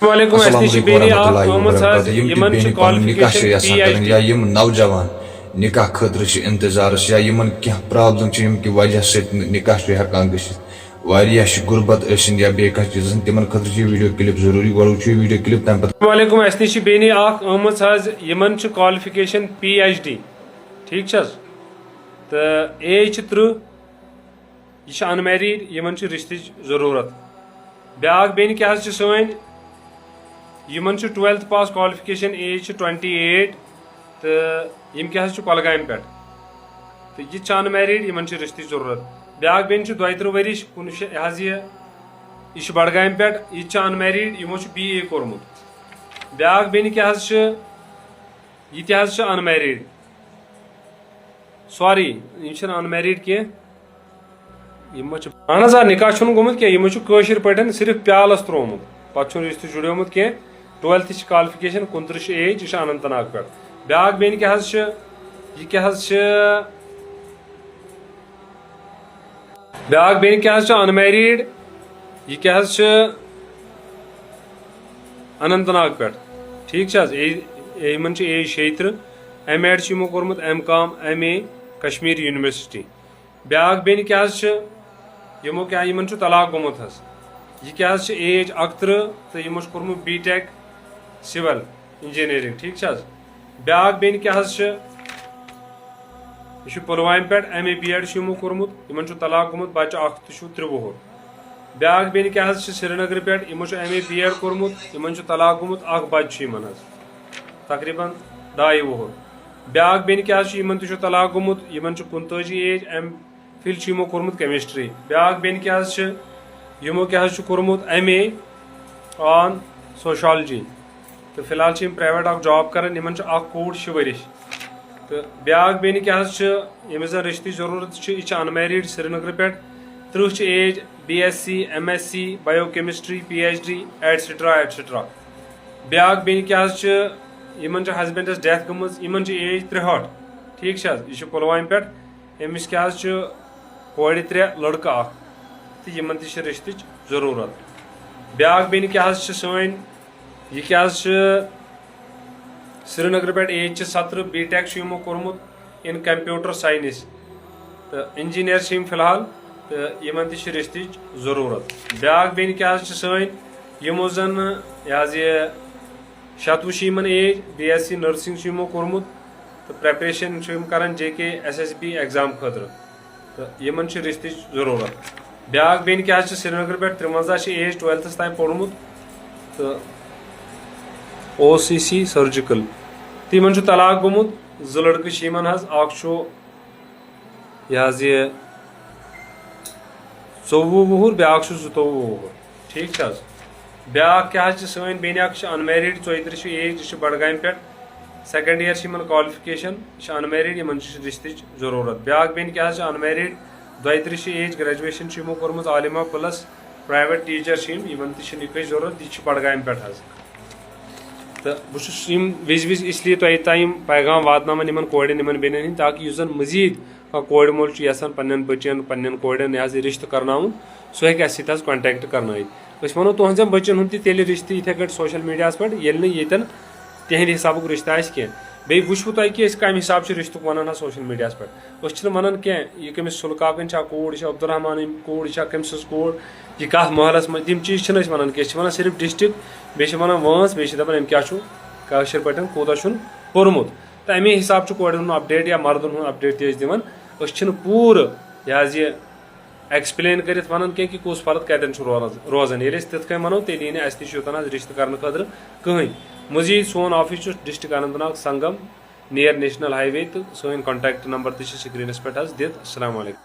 वालेकुम अस्सलाम warahmatullahi wabarakatuh. Yim beni panu nikah yasan karan ya yim naujawan nikah khatra ch intizaras ya yiman keh problem ch yim ki wajah se nikah ch hekan geshit wariya sh gurbat asin ya be kah chizan timan khatra ch video clip zaruri godu ch video clip tam pat वालेकुम अस्सलाम बेनी आख अहमद साज Yemen च qualification PhD ठीक छस तो as 30 यह unmarried Yemen च रिश्तच जरूरत ब्याक बेन क्या च सोन यमन 12th पास क्वालिफिकेशन एज 28 तो यम क्या कलगाम पे तो यह अनमैरिड यमन रिश्त जरूरत ब्याक बेन 32 वरिश कुन यह बडगाम पे यह अनमैरिड यमो BA कोर्मुत ब्याक बेन क्या यह अनमैरिड सॉरी यह अनमैरिड की अहन आ निकाह गोमुत क्या यमो पे सिर्फ प्यालस त्रोमुत पे रिश्त जुड़ोमुत क्या 12th क्वालिफिकेशन 29 एज यह अनंत नाग पे ब्याक बेन क्या ब्याक बेन क्या अनमैरिड यह क्या अनंत नाग पे ठीक यमन एज 36 M.Ed कोर्मुत M.Com M.A कश्मीर यूनिवर्सिटी ब्याक बेन क्या यमो क्या यमन तलाक गोमुत यह क्या एज 31 तो यमो कोर्मुत B.Tech सिविल इंजीनियरिंग ठीक ब्याक बेन क्या यह पुलवाम पे M.A B.Ed यमो कोर्मुत यमन तलाक गोमुत बच्चा अख 3 वोहर ब्याक बेन क्या श्रीनगर पे यमो M.A B.Ed कोर्मुत यमन तलाक गोमुत अख बच्चे यमन तकरीबन 2 वोहर ब्याक बेन क्या यमन तलाक गोमुत यमन 39 एज M.Phil यमो कोर्मुत केमिस्ट्री ब्याक बेन क्या यमो क्या कोर्मुत M.A ऑन सोशोलॉजी तो फिलहाल प्राइवेट अख जॉब करान यमन कोड 6 वरिश तो ब्याक बेन क्या यमिस जन रिश्त जरूरत यह अनमैरिड श्रीनगर पे 30 age BSc MSc biochemistry PhD etcetera etcetera ब्याक बेन क्या यमन हस्बेंडस डेथ गमज यमन एज 63 ठीक यह पुलवाम पे अमिस क्या कोड़ 3 लड़का अख तो यमन रिश्त जरूरत ब्याक बेन क्या सन यह क्या श्रीनगर पे एज 17 B.Tech यमो कोर्मुत इन कंप्यूटर साइंस तो इंजीनियर फिलहाल तो यमन रिश्त जरूरत ब्याक बेन क्या सन यमो जन यह 27 यमन एज BSc नर्सिंग यमो कोर्मुत तो प्रेपरेशन करान JK SSB एग्जाम खतर तो यमन रिश्त जरूरत ब्याक बेन क्या श्रीनगर पे 53 एज 12th ताम पोर्मुत तो OCC सर्जिकल तो यमन तलाक गोमुत 2 लड़के यमन अख 24 वोहर ब्याक 27 वोहर ठीक ब्याक क्या सन बेन अनमैरिड 34 एज यह बडगाम पे 2nd ईयर यमन क्वालिफिकेशन यह अनमैरिड यमन रिश्त जरूरत ब्याक बेन क्या अनमैरिड 32 एज ग्रेजुएशन यमो कोर्मुत आलिमा प्लस प्राइवेट टीचर यमन निकाह जरूरत यह बडगाम पे तो बहुत विज विज इसलिए तुम ताम पैगाम वातान इन कोड़न इन बेन हंद ताकि जन मजीद कोड़ मोल यसान पन्न बचन पन्न कोड़न रिश्त करना सह हे कॉन्टेक्ट कर वो तुहन बचन हूँ तेल रिश्त इत सोशल मीडिया पे ये तिहद हिसाब रिश्त आह बे वो तुम कि कम हिसाब से रिश्त वन सोशल मीडिया पे वन कह यह कमिस सुलकाकन कोड़ यह अब्दुलरहमान कोड़ यह कम कोड़ यह कत महलस मज तम चीज वन कह सिर्फ डिस्ट्रिक्ट बे वन वंस बे दपान अम क्या काशर पे कूत पोर्मुत तो अमे हिसाब कोड़न अपडेट या मर्दन हूँ अपडेट तेज दिवान पूर यह एक्सप्लेन कर वन कह कि कुस फर्द कतन रोजान ये तिथ कन वनो तेल यह नुतन रिश्त कर खतर कहीं मजीद सोन ऑफिस डिस्ट्रिक्ट अनंतनाग संगम नियर नेशनल हाईवे तो सोन कॉन्टैक्ट नंबर स्क्रीनस पे दित। अस्सलाम वालेकुम।